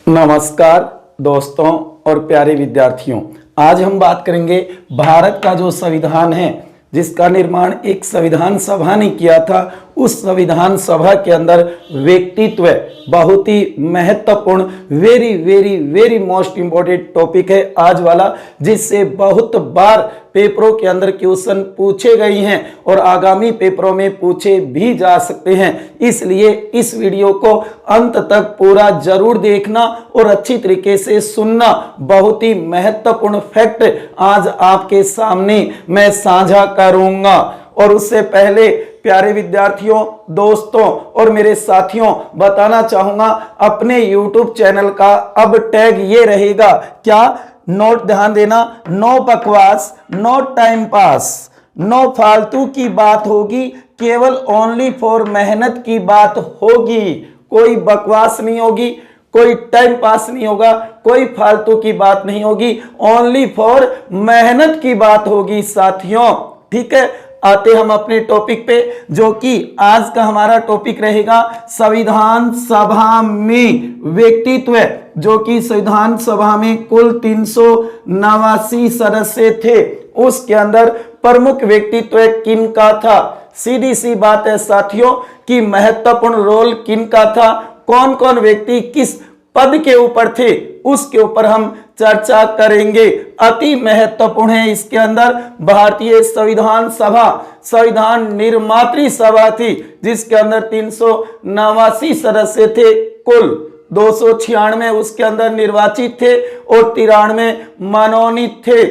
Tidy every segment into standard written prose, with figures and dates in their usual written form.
नमस्कार दोस्तों और प्यारे विद्यार्थियों। आज हम बात करेंगे भारत का जो संविधान है, जिसका निर्माण एक संविधान सभा ने किया था। उस संविधान सभा के अंदर व्यक्तित्व बहुत ही महत्वपूर्ण, very very very most important topic है आज वाला, जिससे बहुत बार पेपरों के अंदर क्वेश्चन पूछे गए हैं और आगामी पेपरों में पूछे भी जा सकते हैं। इसलिए इस वीडियो को अंत तक पूरा जरूर देखना और अच्छी तरीके से सुनना। बहुत ही महत्वपूर्ण फैक्ट आज आपके सामने मैं साझा करूंगा। और उससे पहले प्यारे विद्यार्थियों, दोस्तों और मेरे साथियों, बताना चाहूंगा अपने YouTube चैनल का अब टैग ये रहेगा, क्या? नोट ध्यान देना, नो बकवास, नो टाइम पास, नो फालतू की बात होगी, केवल ओनली फॉर मेहनत की बात होगी। कोई बकवास नहीं होगी, कोई टाइम पास नहीं होगा, कोई फालतू की बात नहीं होगी, ओनली फॉर मेहनत की बात होगी साथियों। ठीक है, आते हम अपने टॉपिक पे, जो कि आज का हमारा टॉपिक रहेगा संविधान सभा में व्यक्तित्व। जो कि संविधान सभा में कुल 389 सदस्य थे। उसके अंदर प्रमुख व्यक्तित्व किनका था? सीधी सी बात है साथियों कि महत्वपूर्ण रोल किनका था, कौन कौन व्यक्ति किस पद के ऊपर थे, उसके ऊपर हम चर्चा करेंगे। अति महत्वपूर्ण है इसके अंदर भारतीय संविधान सभा, संविधान निर्मात्री सभा थी, जिसके अंदर 389 सदस्य थे। कुल 296 उसके अंदर निर्वाचित थे और 93 मनोनीत थे।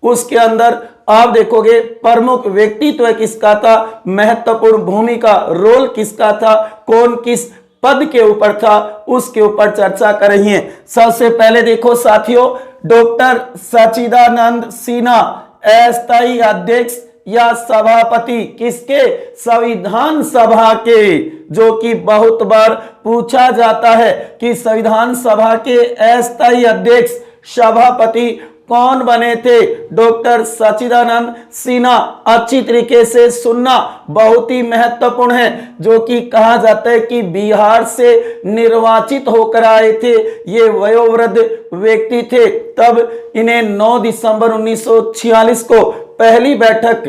उसके अंदर आप देखोगे प्रमुख व्यक्तित्व किसका था, महत्वपूर्ण भूमिका, रोल किसका था, कौन किस पद के ऊपर था, उसके ऊपर चर्चा कर रही है। सबसे पहले देखो साथियों, डॉक्टर सच्चिदानंद सिन्हा अस्थायी अध्यक्ष या सभापति किसके? संविधान सभा के। जो कि बहुत बार पूछा जाता है कि संविधान सभा के अस्थायी अध्यक्ष सभापति कौन बने थे? डॉक्टर सच्चिदानंद सिन्हा। अच्छी तरीके से सुनना, बहुत ही महत्वपूर्ण है। जो कि कहा जाता है कि बिहार से निर्वाचित होकर आए थे, ये वयोवृद्ध व्यक्ति थे। तब इन्हें 9 दिसंबर 1946 को पहली बैठक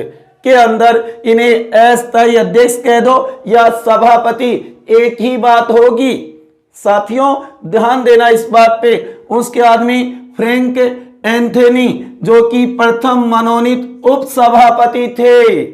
के अंदर इन्हें अस्थायी अध्यक्ष कह दो या सभापति, एक ही बात होगी साथियों, ध्यान देना इस बात पे। उसके आदमी फ्रैंक एंथनी, जो कि प्रथम मनोनीत उप सभापति थे।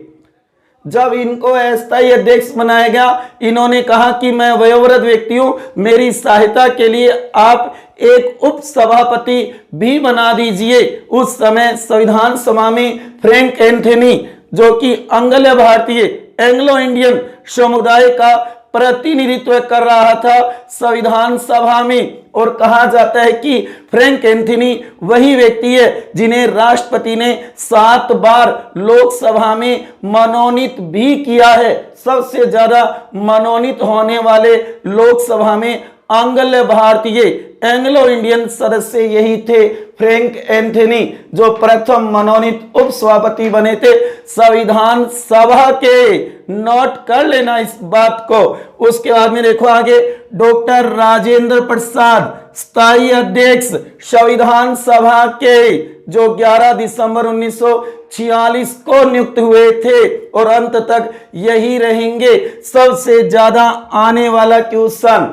जब इनको अस्थायी अध्यक्ष बनाया गया, इन्होंने कहा कि मैं वयोवृद्ध व्यक्ति हूं, मेरी सहायता के लिए आप एक उप सभापति भी बना दीजिए। उस समय संविधान सभा में फ्रैंक एंथनी, जो कि आंग्ल भारतीय एंग्लो इंडियन समुदाय का प्रतिनिधित्व कर रहा था संविधान सभा में। और कहा जाता है कि फ्रैंक एंथनी वही व्यक्ति है जिन्हें राष्ट्रपति ने 7 बार लोकसभा में मनोनीत भी किया है। सबसे ज्यादा मनोनीत होने वाले लोकसभा में आंग्ल भारतीय एंग्लो इंडियन सदस्य यही थे, फ्रैंक एंथनी, जो प्रथम मनोनीत उप सभापति बने थे संविधान सभा के। नोट कर लेना इस बात को। उसके बाद में देखो आगे, डॉक्टर राजेंद्र प्रसाद स्थायी अध्यक्ष संविधान सभा के, जो 11 दिसंबर 1946 को नियुक्त हुए थे और अंत तक यही रहेंगे। सबसे ज्यादा आने वाला क्वेश्चन,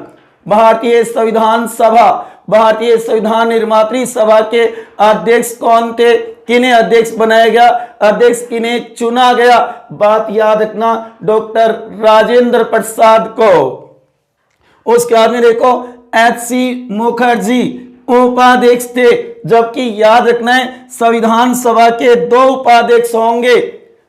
भारतीय संविधान सभा, भारतीय संविधान निर्मात्री सभा के अध्यक्ष कौन थे, किन्हें अध्यक्ष बनाया गया, अध्यक्ष किन्हें चुना गया? बात याद रखना, डॉक्टर राजेंद्र प्रसाद को। उसके बाद में देखो एच.सी. मुखर्जी उपाध्यक्ष थे, जबकि याद रखना है संविधान सभा के 2 उपाध्यक्ष होंगे,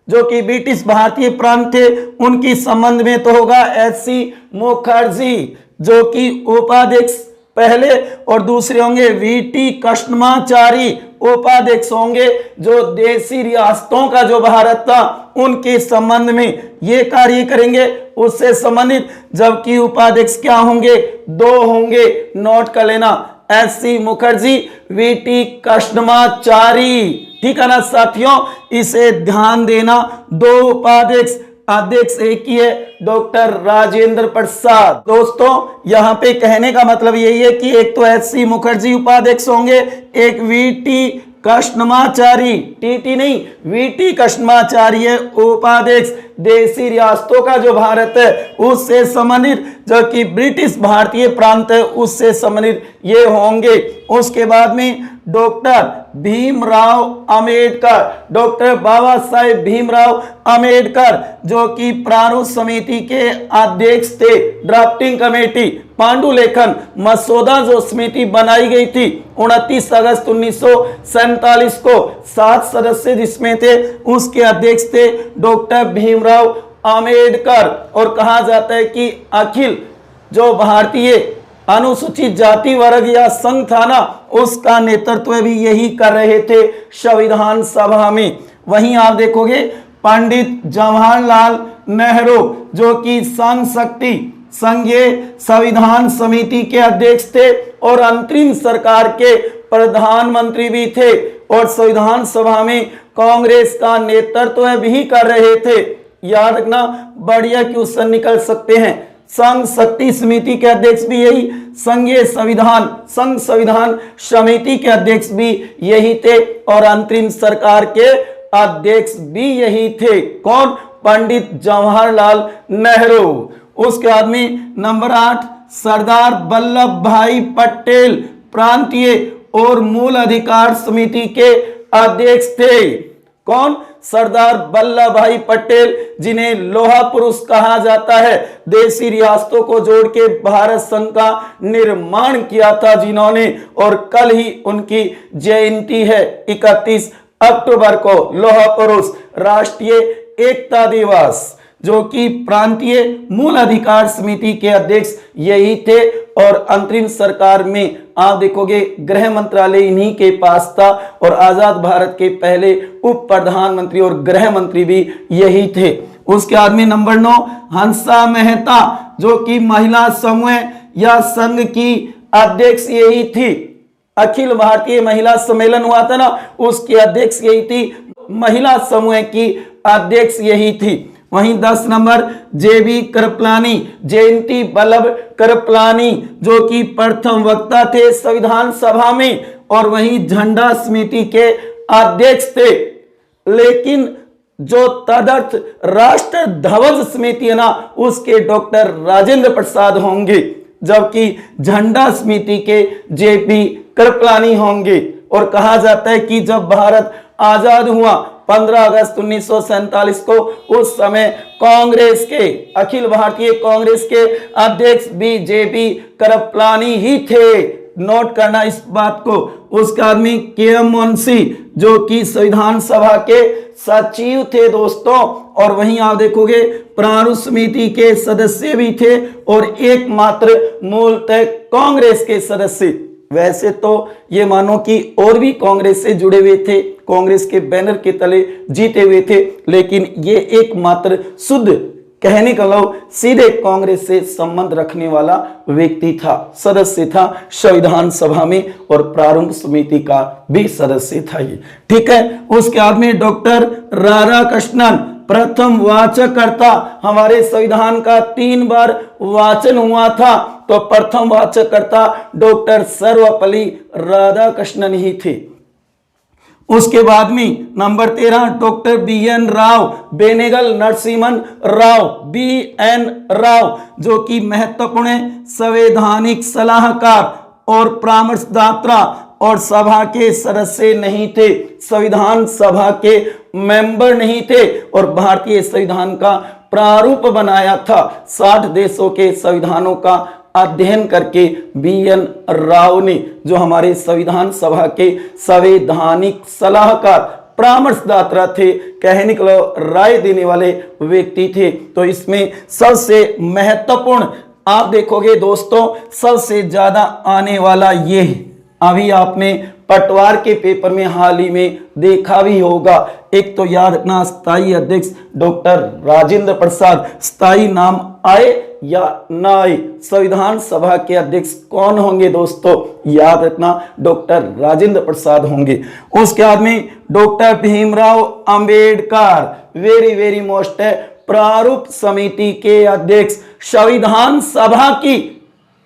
जो कि ब्रिटिश भारतीय प्रांत थे, उनकी संबंध में तो होगा एच.सी. मुखर्जी, जो कि उपाध्यक्ष पहले, और दूसरे होंगे वी.टी. कृष्णमाचारी, उपाध्यक्ष होंगे, जो देशी रियासतों का जो भारत था उनके संबंध में ये कार्य करेंगे, उससे संबंधित। जबकि उपाध्यक्ष क्या होंगे? 2 होंगे। नोट कर लेना, एच.सी. मुखर्जी, वी.टी. कृष्णमाचारी। ठीक है ना साथियों, इसे ध्यान देना। 2 उपाध्यक्ष अध्यक्ष एक ही है, डॉक्टर राजेंद्र प्रसाद। दोस्तों यहाँ पे कहने का मतलब यही है कि एक तो एच.सी. मुखर्जी उपाध्यक्ष होंगे, एक वी.टी. कृष्णमाचारी, टी.टी. नहीं वी.टी. कृष्णमाचार्य उपाध्यक्ष। देशी रियासतों का जो भारत है उससे संबंधित, जो कि ब्रिटिश भारतीय प्रांत है उससे संबंधित ये होंगे। उसके बाद में डॉक्टर भीमराव अंबेडकर, डॉक्टर बाबा साहेब भीमराव अंबेडकर, जो कि प्रारूप समिति के अध्यक्ष थे। ड्राफ्टिंग कमेटी, पांडुलेखन मसौदा जो समिति बनाई गई थी 29 अगस्त 1947 को, 7 सदस्य जिसमें थे, उसके अध्यक्ष थे डॉक्टर भीमराव अंबेडकर। और कहा जाता है कि अखिल जो भारतीय अनुसूचित जाति वर्ग या संघ था ना, उसका नेतृत्व भी यही कर रहे थे संविधान सभा में। वहीं आप देखोगे पंडित जवाहरलाल नेहरू, जो कि संघ शक्ति संघीय संविधान समिति के अध्यक्ष थे और अंतरिम सरकार के प्रधानमंत्री भी थे, और संविधान सभा में कांग्रेस का नेतृत्व भी कर रहे थे। याद रखना, बढ़िया क्वेश्चन निकल सकते हैं। संघ शक्ति समिति के अध्यक्ष भी यही, संघीय संघ संविधान समिति के अध्यक्ष भी यही थे, और अंतरिम सरकार के अध्यक्ष भी यही थे। कौन? पंडित जवाहरलाल नेहरू। उसके बाद में नंबर 8 सरदार वल्लभ भाई पटेल प्रांतीय और मूल अधिकार समिति के अध्यक्ष थे। कौन? सरदार वल्लभ भाई पटेल, जिन्हें लोहा पुरुष कहा जाता है। देशी रियासतों को जोड़ के भारत संघ का निर्माण किया था जिन्होंने, और कल ही उनकी जयंती है 31 अक्टूबर को। लोहा पुरुष, राष्ट्रीय एकता दिवस, जो कि प्रांतीय मूल अधिकार समिति के अध्यक्ष यही थे, और अंतरिम सरकार में आप देखोगे गृह मंत्रालय इन्हीं के पास था, और आजाद भारत के पहले उप प्रधानमंत्री और गृह मंत्री भी यही थे। उसके बाद में नंबर 9 हंसा मेहता, जो कि महिला समूह या संघ की अध्यक्ष यही थी। अखिल भारतीय महिला सम्मेलन हुआ था ना, उसकी अध्यक्ष यही थी, महिला समूह की अध्यक्ष यही थी। वहीं 10 नंबर जे.बी. कृपलानी, जयंती वल्लभ कृपलानी, जो कि प्रथम वक्ता थे संविधान सभा में, और वहीं झंडा समिति के अध्यक्ष थे। लेकिन जो तदर्थ राष्ट्र ध्वज समिति है ना, उसके डॉक्टर राजेंद्र प्रसाद होंगे, जबकि झंडा समिति के जे.पी. कृपलानी होंगे। और कहा जाता है कि जब भारत आजाद हुआ 15 अगस्त 1947 को, उस समय कांग्रेस के, अखिल भारतीय कांग्रेस के अध्यक्ष भी जे.पी. कृपलानी ही थे। नोट करना इस बात को। उसके आदमी के.एम. मुंशी, जो कि संविधान सभा के सचिव थे दोस्तों, और वहीं आप देखोगे प्रारूप समिति के सदस्य भी थे, और एकमात्र मूलतः कांग्रेस के सदस्य। वैसे तो ये मानो कि और भी कांग्रेस से जुड़े हुए थे, कांग्रेस के बैनर के तले जीते हुए थे, लेकिन ये एकमात्र शुद्ध, कहने का लो सीधे कांग्रेस से संबंध रखने वाला व्यक्ति था, सदस्य था संविधान सभा में, और प्रारूप समिति का भी सदस्य था ये। ठीक है। उसके बाद में डॉक्टर राधाकृष्णन, प्रथम वाचककर्ता। हमारे संविधान का 3 बार वाचन हुआ था, तो प्रथम वाचककर्ता डॉक्टर सर्वपल्ली राधाकृष्णन ही थे। उसके बाद में number 13 doctor BN. Rao, Benegal Narasimhan Rao, BN. Rao, जो कि महत्वपूर्ण संवैधानिक सलाहकार और परामर्शदाता और सभा के सदस्य नहीं थे, संविधान सभा के मेंबर नहीं थे, और भारतीय संविधान का प्रारूप बनाया था। 60 देशों के संविधानों का अध्ययन करके बी.एन. राव ने, जो हमारे संविधान सभा के संवैधानिक सलाहकार परामर्शदाता थे, कहने के लिए राय देने वाले व्यक्ति थे। तो इसमें सबसे महत्वपूर्ण आप देखोगे दोस्तों, सबसे ज्यादा आने वाला ये, अभी आपने पटवार के पेपर में हाल ही में देखा भी होगा, एक तो याद रखना स्थायी अध्यक्ष डॉक्टर राजेंद्र प्रसाद, स्थायी नाम आए या ना आए, संविधान सभा के अध्यक्ष कौन होंगे दोस्तों, याद रखना डॉक्टर राजेंद्र प्रसाद होंगे। उसके बाद में doctor Bhimrao Ambedkar, very very most है, प्रारूप समिति के अध्यक्ष, संविधान सभा की,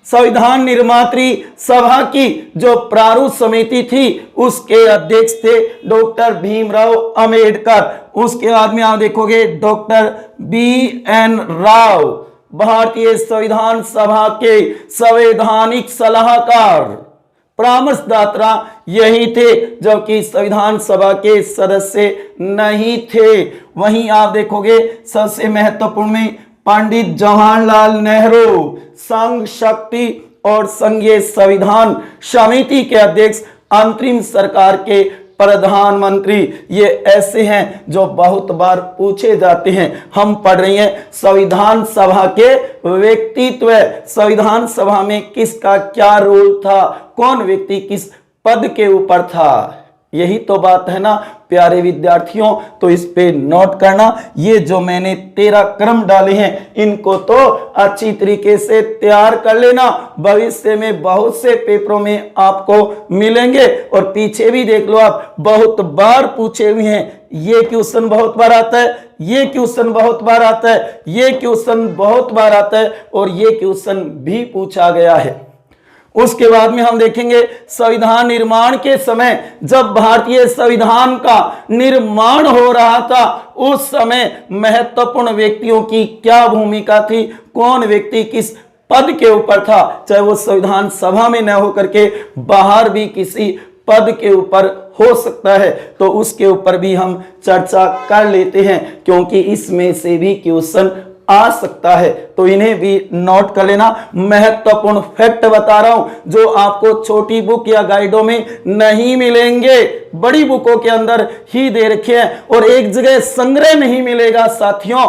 संविधान निर्मात्री सभा की जो प्रारूप समिति थी उसके अध्यक्ष थे डॉक्टर भीमराव अंबेडकर। उसके बाद में आप देखोगे डॉक्टर BN राव, भारतीय संविधान सभा के संवैधानिक सलाहकार, परामर्शदाता यही थे, जबकि संविधान सभा के सदस्य नहीं थे। वहीं आप देखोगे सबसे महत्वपूर्ण में पंडित जवाहरलाल नेहरू, संघ शक्ति और संघीय संविधान समिति के अध्यक्ष, अंतरिम सरकार के प्रधानमंत्री, ये ऐसे हैं जो बहुत बार पूछे जाते हैं। हम पढ़ रहे हैं संविधान सभा के व्यक्तित्व, संविधान सभा में किसका क्या रोल था, कौन व्यक्ति किस पद के ऊपर था, यही तो बात है ना प्यारे विद्यार्थियों। तो इस पे नोट करना, ये जो मैंने 13 क्रम डाले हैं इनको तो अच्छी तरीके से तैयार कर लेना, भविष्य में बहुत से पेपरों में आपको मिलेंगे। और पीछे भी देख लो आप, बहुत बार पूछे हुए हैं, ये क्वेश्चन बहुत बार आता है, ये क्वेश्चन बहुत बार आता है, ये क्वेश्चन बहुत बार आता है और ये क्वेश्चन भी पूछा गया है। उसके बाद में हम देखेंगे संविधान निर्माण के समय, जब भारतीय संविधान का निर्माण हो रहा था उस समय महत्वपूर्ण व्यक्तियों की क्या भूमिका थी, कौन व्यक्ति किस पद के ऊपर था, चाहे वो संविधान सभा में न होकर के बाहर भी किसी पद के ऊपर हो सकता है, तो उसके ऊपर भी हम चर्चा कर लेते हैं, क्योंकि इसमें से भी क्वेश्चन आ सकता है। तो इन्हें भी नोट कर लेना। महत्वपूर्ण फैक्ट बता रहा हूं जो आपको छोटी बुक या गाइडों में नहीं मिलेंगे, बड़ी बुकों के अंदर ही दे रखे हैं और एक जगह संग्रह नहीं मिलेगा साथियों,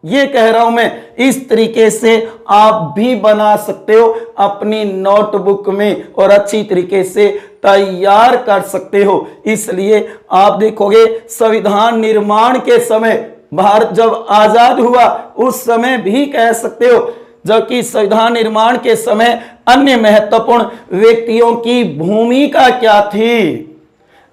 ये कह रहा हूं मैं। इस तरीके से आप भी बना सकते हो अपनी नोटबुक में और अच्छी तरीके से तैयार कर सकते हो। इसलिए आप देखोगे संविधान निर्माण के समय, भारत जब आजाद हुआ उस समय भी कह सकते हो, जबकि संविधान निर्माण के समय अन्य महत्वपूर्ण व्यक्तियों की भूमिका क्या थी।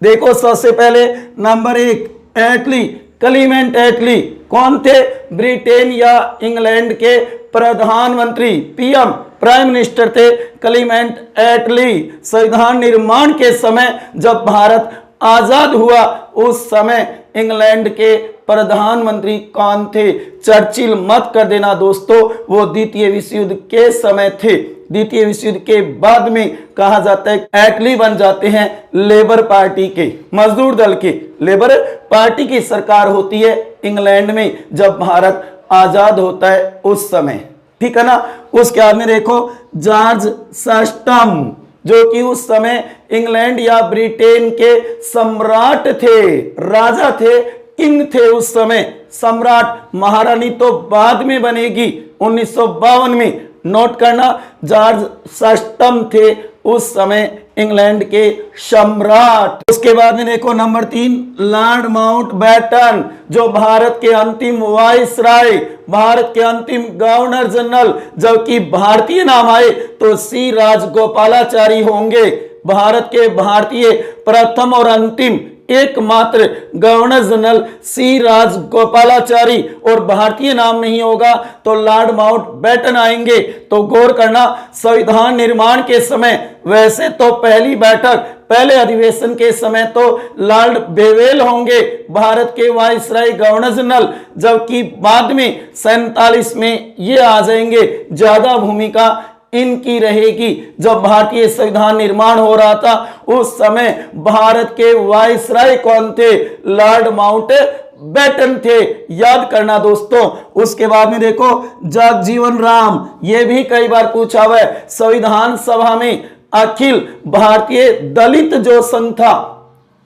देखो सबसे पहले नंबर 1 एटली, क्लीमेंट एटली कौन थे, ब्रिटेन या इंग्लैंड के प्रधानमंत्री, PM प्राइम मिनिस्टर थे क्लीमेंट एटली। संविधान निर्माण के समय जब भारत आजाद हुआ उस समय इंग्लैंड के प्रधानमंत्री कौन थे, चर्चिल मत कर देना दोस्तों, वो द्वितीय विश्व युद्ध के समय थे। द्वितीय विश्व युद्ध के बाद में कहा जाता है एटली बन जाते हैं लेबर पार्टी के, मजदूर दल के, लेबर पार्टी की सरकार होती है इंग्लैंड में जब भारत आजाद होता है उस समय, ठीक है ना। उसके बाद में देखो जॉर्ज सस्टम, जो कि उस समय इंग्लैंड या ब्रिटेन के सम्राट थे, राजा थे, किंग थे उस समय, सम्राट, महारानी तो बाद में बनेगी 1952 में। नोट करना जॉर्ज सस्टम थे उस समय इंग्लैंड के सम्राट। उसके बाद में देखो नंबर 3 लॉर्ड माउंटबेटन, जो भारत के अंतिम वाइसराय, भारत के अंतिम गवर्नर जनरल, जबकि भारतीय नाम आए तो सी राजगोपालाचारी होंगे। भारत के भारतीय प्रथम और अंतिम एकमात्र गवर्नर जनरल सी राजगोपालाचारी, और भारतीय नाम नहीं होगा तो लॉर्ड माउंटबेटन आएंगे। तो गौर करना संविधान निर्माण के समय, वैसे तो पहली बैठक, पहले अधिवेशन के समय तो लॉर्ड बेवेल होंगे भारत के वाइसराय गवर्नर जनरल, जबकि बाद में 47 में ये आ जाएंगे। ज्यादा भूमिका इनकी रहेगी। जब भारतीय संविधान निर्माण हो रहा था उस समय भारत के वाइसराय कौन थे, लॉर्ड माउंटबेटन थे, याद करना दोस्तों। उसके बाद में देखो जगजीवन राम, ये भी कई बार पूछा हुआ है, संविधान सभा में अखिल भारतीय दलित जो संघ था,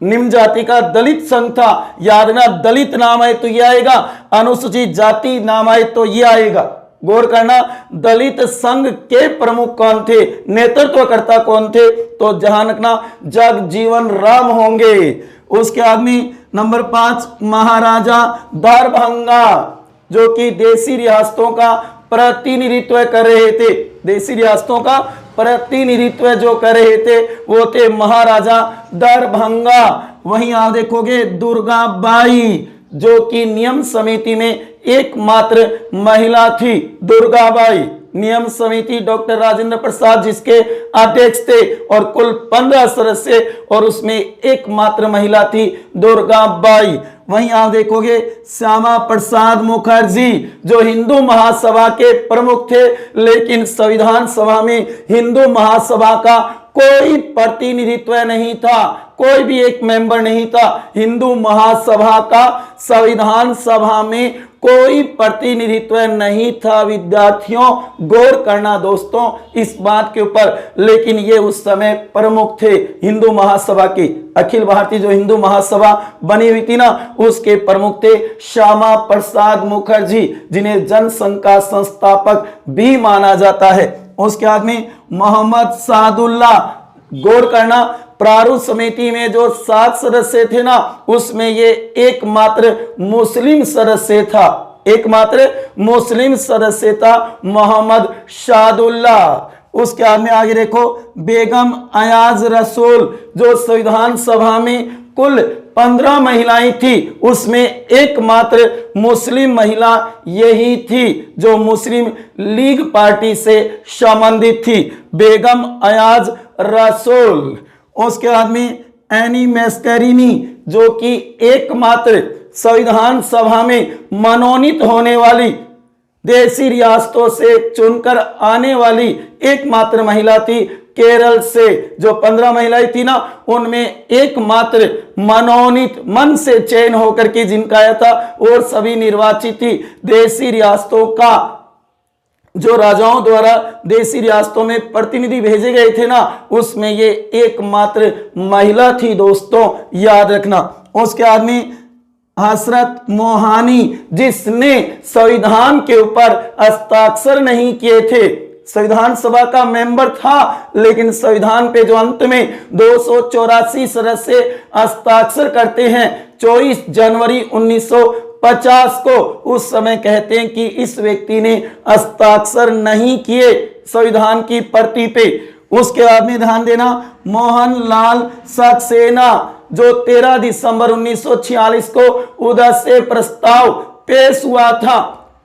निम्न जाति का दलित संघ था, याद ना, दलित नाम आए तो ये आएगा, अनुसूचित जाति नाम आए तो ये आएगा। गौर करना दलित संघ के प्रमुख कौन थे, नेतृत्वकर्ता कौन थे, तो ध्यान रखना जगजीवन राम होंगे। उसके आदमी नंबर 5 महाराजा दरभंगा, जो कि देसी रियासतों का प्रतिनिधित्व कर रहे थे, देसी रियासतों का प्रतिनिधित्व जो कर रहे थे वो थे महाराजा दरभंगा। वहीं आप देखोगे दुर्गाबाई, जो कि नियम समिति में एकमात्र महिला थी, दुर्गाबाई। नियम समिति डॉक्टर राजेंद्र प्रसाद जिसके अध्यक्ष थे और कुल 15 सदस्य और उसमें एकमात्र महिला थी दुर्गाबाई। वहीं आप देखोगे श्यामा प्रसाद मुखर्जी जो हिंदू महासभा के प्रमुख थे, लेकिन संविधान सभा में हिंदू महासभा का कोई प्रतिनिधित्व नहीं था, कोई भी एक मेंबर नहीं था। हिंदू महासभा का संविधान सभा में कोई प्रतिनिधित्व नहीं था। विद्यार्थियों गौर करना दोस्तों इस बात के ऊपर, लेकिन ये उस समय प्रमुख थे हिंदू महासभा के। अखिल भारतीय जो हिंदू महासभा बनी हुई थी ना, उसके प्रमुख थे श्यामा प्रसाद मुखर्जी, जिन्हें जनसंघ का संस्थापक भी माना जाता है। उसके बाद में मोहम्मद सादुल्ला, गौर करना प्रारूप समिति में जो 7 सदस्य थे ना, उसमें ये एकमात्र मुस्लिम सदस्य था, एकमात्र मुस्लिम सदस्य था मोहम्मद सादुल्ला। उसके बाद में आगे देखो बेगम अयाज रसूल जो संविधान सभा में कुल 15 महिलाएं थी, उसमें एकमात्र मुस्लिम महिला यही थी जो मुस्लिम लीग पार्टी से संबंधित थी, बेगम अयाज रसूल। उसके बाद में एनी मैस्करिनी जो कि एकमात्र संविधान सभा में मनोनीत होने वाली, देशी रियासतों से चुनकर आने वाली एकमात्र महिला थी केरल से। जो 15 महिलाएं थी ना, उनमें एकमात्र मनोनीत, मन से चयन होकर के जिनका आया था, और सभी निर्वाचित थी। देशी रियासतों का जो राजाओं द्वारा देशी रियासतों में प्रतिनिधि भेजे गए थे ना, उसमें ये एकमात्र महिला थी दोस्तों, याद रखना। उसके बाद में हसरत मोहानी जिसने संविधान के ऊपर हस्ताक्षर नहीं किए थे, संविधान सभा का मेंबर था, लेकिन संविधान पे जो अंत में 284 सदस्य हस्ताक्षर करते हैं 24 जनवरी 1950 को, उस समय कहते हैं कि इस व्यक्ति ने हस्ताक्षर नहीं किए संविधान की प्रति पे। उसके बाद में ध्यान देना मोहनलाल सक्सेना जो 13 दिसंबर 1946 को उधर से प्रस्ताव पेश हुआ था,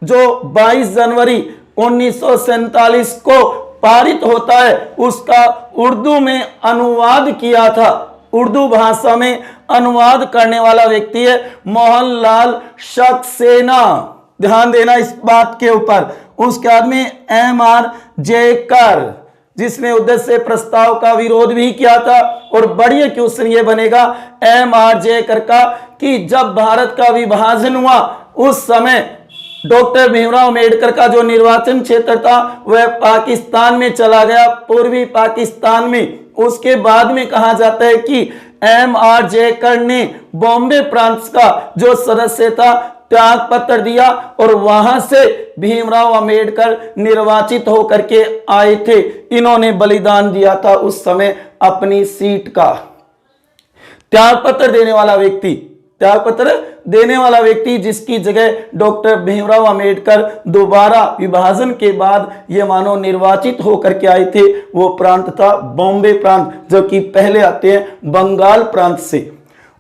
जो 22 जनवरी 1947 को पारित होता है, उसका उर्दू में अनुवाद किया था। उर्दू भाषा में अनुवाद करने वाला व्यक्ति है मोहनलाल सक्सेना, ध्यान देना इस बात के ऊपर। उसके बाद में M.R. जयकर जिसने उद्देश्य से प्रस्ताव का विरोध भी किया था, और बढ़िया क्वेश्चन ये बनेगा M.R. जयकर का कि जब भारत का विभाजन हुआ उस समय डॉक्टर भीमराव अम्बेडकर का जो निर्वाचन क्षेत्र था वह पाकिस्तान में चला गया, पूर्वी पाकिस्तान में। उसके बाद में कहा जाता है कि M.R. जयकर ने बॉम्बे प्रांत का जो सदस्य था त्याग पत्र दिया, और वहां से भीमराव अम्बेडकर निर्वाचित होकर के आए थे। इन्होंने बलिदान दिया था उस समय अपनी सीट का। त्याग पत्र देने वाला व्यक्ति, त्याग पत्र देने वाला व्यक्ति जिसकी जगह डॉक्टर भीमराव अम्बेडकर दोबारा विभाजन के बाद ये मानो निर्वाचित होकर के आए थे, वो प्रांत था बॉम्बे प्रांत, जो कि पहले आते हैं बंगाल प्रांत से।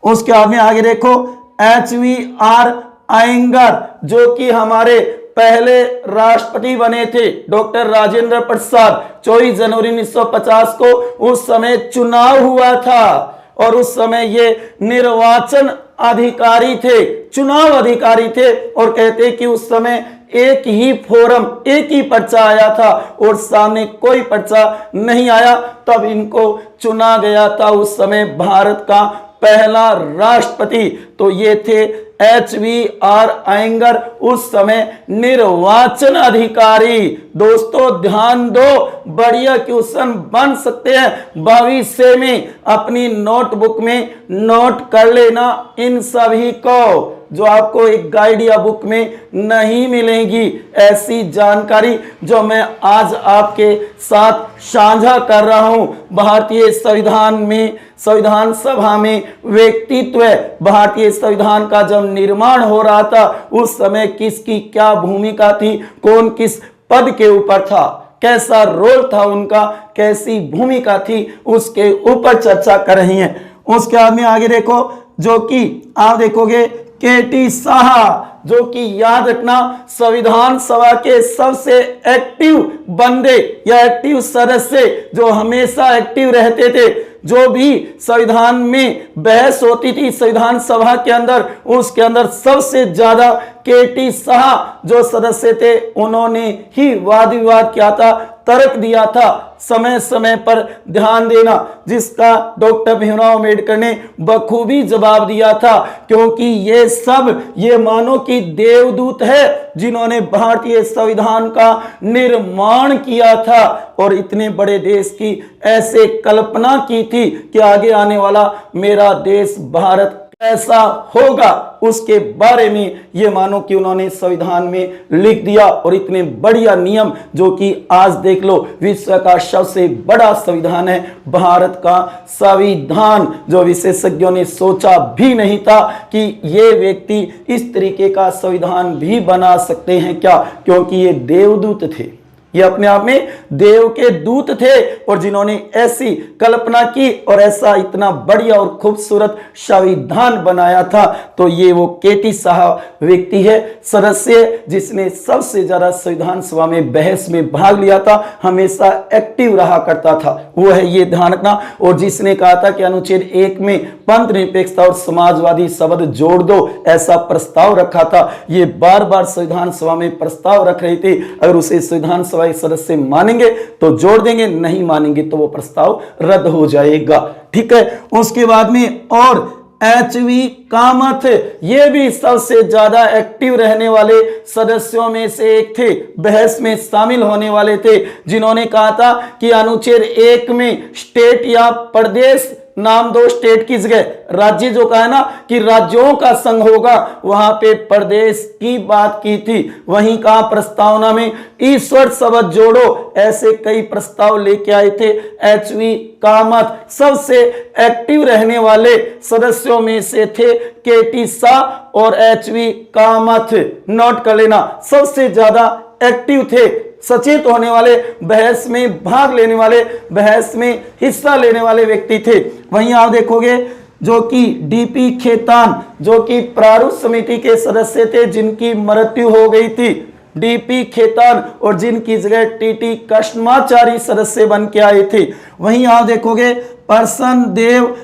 उसके बाद में आगे देखो H.V.R. अयंगर जो कि हमारे पहले राष्ट्रपति बने थे, डॉक्टर राजेंद्र प्रसाद। 24 जनवरी 1950 को उस समय चुनाव हुआ था, और उस समय ये निर्वाचन अधिकारी थे, चुनाव अधिकारी थे, और कहते कि उस समय एक ही फोरम, एक ही पर्चा आया था और सामने कोई पर्चा नहीं आया, तब इनको चुना गया था उस समय भारत का पहला राष्ट्रपति। तो ये थे H.V.R. अयंगर, उस समय निर्वाचन अधिकारी। दोस्तों ध्यान दो, बढ़िया क्वेश्चन बन सकते हैं भविष्य में, अपनी नोटबुक में नोट कर लेना इन सभी को, जो आपको एक गाइड या बुक में नहीं मिलेगी। ऐसी जानकारी जो मैं आज आपके साथ साझा कर रहा हूं। भारतीय संविधान में, संविधान सभा में व्यक्तित्व, भारतीय संविधान का जब निर्माण हो रहा था उस समय किसकी क्या भूमिका थी, कौन किस पद के ऊपर था, कैसा रोल था उनका, कैसी भूमिका थी, उसके ऊपर चर्चा कर रही हैं। उसके बाद में आगे देखो, जो कि आप देखोगे केटी साहा, जो कि याद रखना संविधान सभा के सबसे एक्टिव बंदे या एक्टिव सदस्य, जो हमेशा एक्टिव रहते थे। जो भी संविधान में बहस होती थी संविधान सभा के अंदर, उसके अंदर सबसे ज्यादा केटी साहा जो सदस्य थे, उन्होंने ही वाद विवाद किया था, तर्क दिया था, समय समय पर ध्यान देना, जिसका डॉक्टर भीमराव अम्बेडकर ने बखूबी जवाब दिया था। क्योंकि ये सब ये मानो कि देवदूत है जिन्होंने भारतीय संविधान का निर्माण किया था और इतने बड़े देश की ऐसे कल्पना की थी कि आगे आने वाला मेरा देश भारत कैसा होगा, उसके बारे में ये मानो कि उन्होंने संविधान में लिख दिया। और इतने बढ़िया नियम, जो कि आज देख लो विश्व का सबसे बड़ा संविधान है भारत का संविधान, जो विशेषज्ञों ने सोचा भी नहीं था कि ये व्यक्ति इस तरीके का संविधान भी बना सकते हैं क्या, क्योंकि ये देवदूत थे, ये अपने आप में देव के दूत थे और जिन्होंने ऐसी कल्पना की और ऐसा इतना बढ़िया और खूबसूरत संविधान बनाया था। तो ये वो केटी साहा व्यक्ति है, सदस्य, जिसने सबसे ज्यादा संविधान सभा में बहस में भाग लिया था, हमेशा एक्टिव रहा करता था, वो है ये ध्यान रखना। और जिसने कहा था कि अनुच्छेद 1 में पंथ निरपेक्षता और समाजवादी शब्द जोड़ दो, ऐसा प्रस्ताव रखा था। ये बार बार संविधान सभा में प्रस्ताव रख रहे थे, अगर उसे संविधान सभा सदस्य मानेंगे तो जोड़ देंगे, नहीं मानेंगे तो वो प्रस्ताव रद्द हो जाएगा। ठीक है, उसके बाद में और एच.वी. कामथ, ये भी सबसे ज्यादा एक्टिव रहने वाले सदस्यों में से एक थे, बहस में शामिल होने वाले थे, जिन्होंने कहा था कि अनुच्छेद 1 में स्टेट या प्रदेश नाम दो, स्टेट की जगह राज्य, जो कहा है ना कि राज्यों का संघ होगा, वहां पे प्रदेश की बात की थी। वहीं कहा प्रस्तावना में ईश्वर शब्द जोड़ो, ऐसे कई प्रस्ताव लेके आए थे एच.वी. कामथ। सबसे एक्टिव रहने वाले सदस्यों में से थे केटी साह और एच.वी. कामथ, नोट कर लेना, सबसे ज्यादा एक्टिव थे, सचेत होने वाले, बहस में भाग लेने वाले, बहस में हिस्सा लेने वाले व्यक्ति थे। वहीं आप देखोगे जो कि डीपी खेतान, जो कि प्रारूप समिति के सदस्य थे, जिनकी मृत्यु हो गई थी, डीपी खेतान, और जिनकी जगह टीटी कृष्णाचारी सदस्य बन के आए थे। वहीं आप देखोगे प्रसन्नदेव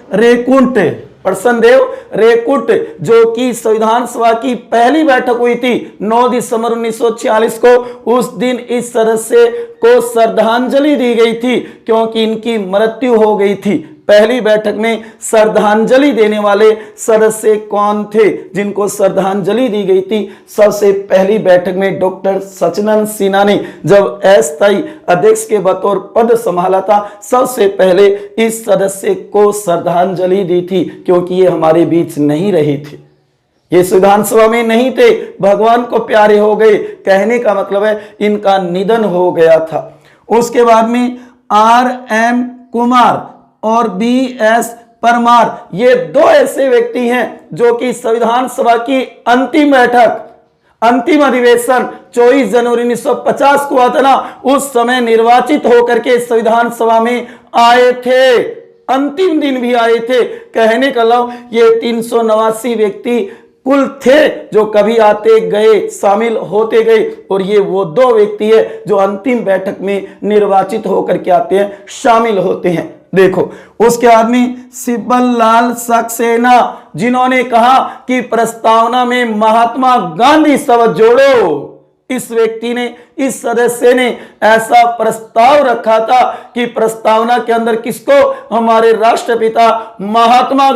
रेकुट, जो कि संविधान सभा की पहली बैठक हुई थी 9 दिसंबर 1946 को। उस दिन इस सदस्य को श्रद्धांजलि दी गई थी क्योंकि इनकी मृत्यु हो गई थी। पहली बैठक में श्रद्धांजलि देने वाले सदस्य कौन थे जिनको श्रद्धांजलि दी गई थी? सबसे पहली बैठक में डॉक्टर सचिदानंद सिन्हा ने जब अस्थायी अध्यक्ष के बतौर पद संभाला था, सबसे पहले इस सदस्य को श्रद्धांजलि दी थी, क्योंकि ये हमारे बीच नहीं रहे थे, ये संविधान सभा में नहीं थे, भगवान को प्यारे हो गए, कहने का मतलब है इनका निधन हो गया था। उसके बाद में R.M. कुमार और B.S. परमार, ये दो ऐसे व्यक्ति हैं जो कि संविधान सभा की अंतिम बैठक, अंतिम अधिवेशन 24 जनवरी 1950 को हुआ था ना, उस समय निर्वाचित होकर के संविधान सभा में आए थे, अंतिम दिन भी आए थे। कहने का लो ये 389 व्यक्ति कुल थे जो कभी आते गए, शामिल होते गए, और ये वो दो व्यक्ति है जो अंतिम बैठक में निर्वाचित होकर के आते हैं, शामिल होते हैं। देखो उसके आदमी सिब्बल लाल सक्सेना, जिन्होंने कहा कि प्रस्तावना में महात्मा गांधी शब्द जोड़ो। इस व्यक्ति ने, इस सदस्य ने ऐसा प्रस्ताव रखा था कि प्रस्तावना के अंदर किसको, हमारे राष्ट्रपिता महात्मा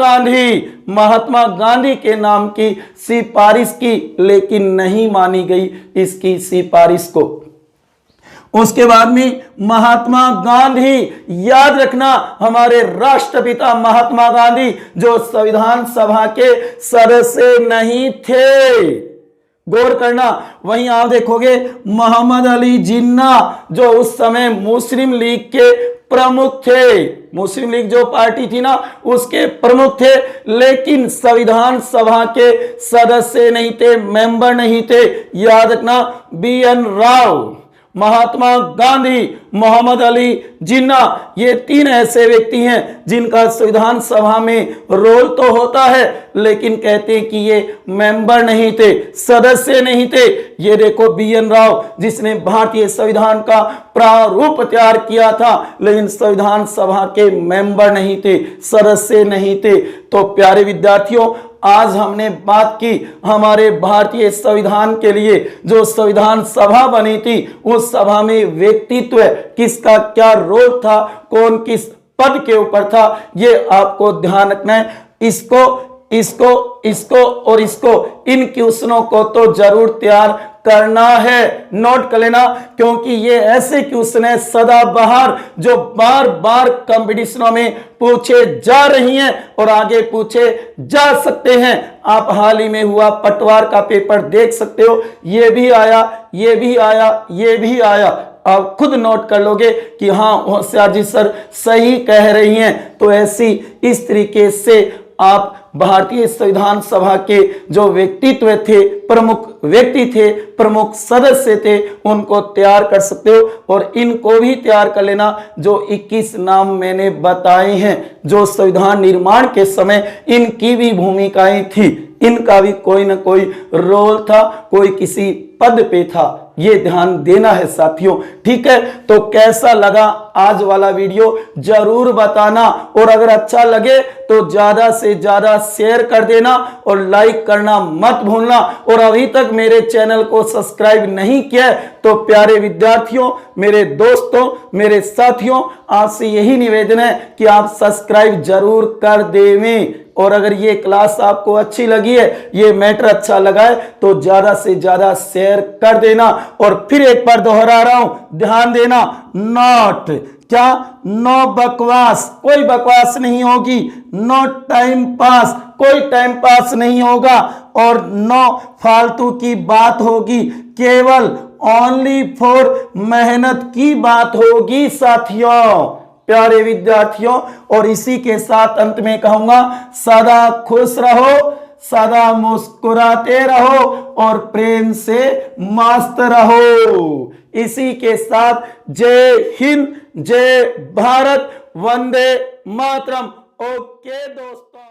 गांधी के नाम की सिफारिश की, लेकिन नहीं मानी गई इसकी सिफारिश को। उसके बाद में महात्मा गांधी, याद रखना हमारे राष्ट्रपिता महात्मा गांधी जो संविधान सभा के सदस्य नहीं थे, गौर करना। वहीं आप देखोगे मोहम्मद अली जिन्ना, जो उस समय मुस्लिम लीग के प्रमुख थे, मुस्लिम लीग जो पार्टी थी ना उसके प्रमुख थे, लेकिन संविधान सभा के सदस्य नहीं थे, मेंबर नहीं थे। याद रखना B.N. राव, महात्मा गांधी, मोहम्मद अली जिन्ना, ये 3 ऐसे व्यक्ति हैं जिनका संविधान सभा में रोल तो होता है, लेकिन कहते हैं कि ये मेंबर नहीं थे, सदस्य नहीं थे। ये देखो BN राव, जिसने भारतीय संविधान का प्रारूप तैयार किया था, लेकिन संविधान सभा के मेंबर नहीं थे, सदस्य नहीं थे। तो प्यारे विद्यार्थियों, आज हमने बात की हमारे भारतीय संविधान के लिए जो संविधान सभा बनी थी, उस सभा में व्यक्तित्व किसका क्या रोल था, कौन किस पद के ऊपर था, ये आपको ध्यान रखना है। इसको और इसको, इन क्वेश्चनों को तो जरूर तैयार करना है, नोट कर लेना, क्योंकि ये ऐसे क्वेश्चन है सदाबहार जो बार बार कंपटीशनों में पूछे जा रही हैं और आगे पूछे जा सकते हैं। आप हाल ही में हुआ पटवार का पेपर देख सकते हो, ये भी आया, ये भी आया, ये भी आया। आप खुद नोट कर लोगे कि हाँ होशियार जी सर सही कह रही हैं। तो ऐसी इस तरीके से आप भारतीय संविधान सभा के जो व्यक्तित्व थे, प्रमुख व्यक्ति थे, प्रमुख सदस्य थे, उनको तैयार कर सकते हो। और इनको भी तैयार कर लेना जो 21 नाम मैंने बताए हैं, जो संविधान निर्माण के समय इनकी भी भूमिकाएं थी, इनका भी कोई ना कोई रोल था, कोई किसी पद पे था, ये ध्यान देना है साथियों। ठीक है, तो कैसा लगा आज वाला वीडियो जरूर बताना, और अगर अच्छा लगे तो ज्यादा से ज्यादा शेयर कर देना और लाइक करना मत भूलना। और अभी तक मेरे चैनल को सब्सक्राइब नहीं किया है तो प्यारे विद्यार्थियों, मेरे दोस्तों, मेरे साथियों, आपसे यही निवेदन है कि आप सब्सक्राइब जरूर कर देवें। और अगर ये क्लास आपको अच्छी लगी है, ये मैटर अच्छा लगा है, तो ज्यादा से ज्यादा शेयर कर देना। और फिर एक बार दोहरा रहा हूं, ध्यान देना, नॉट क्या, नो बकवास, कोई बकवास नहीं होगी, नो टाइम पास, कोई टाइम पास नहीं होगा, और नो फालतू की बात होगी, केवल ओनली फॉर मेहनत की बात होगी साथियों, प्यारे विद्यार्थियों। और इसी के साथ अंत में कहूंगा, सदा खुश रहो, सदा मुस्कुराते रहो और प्रेम से मस्त रहो। इसी के साथ जय हिंद, जय भारत, वंदे मातरम। ओके दोस्तों।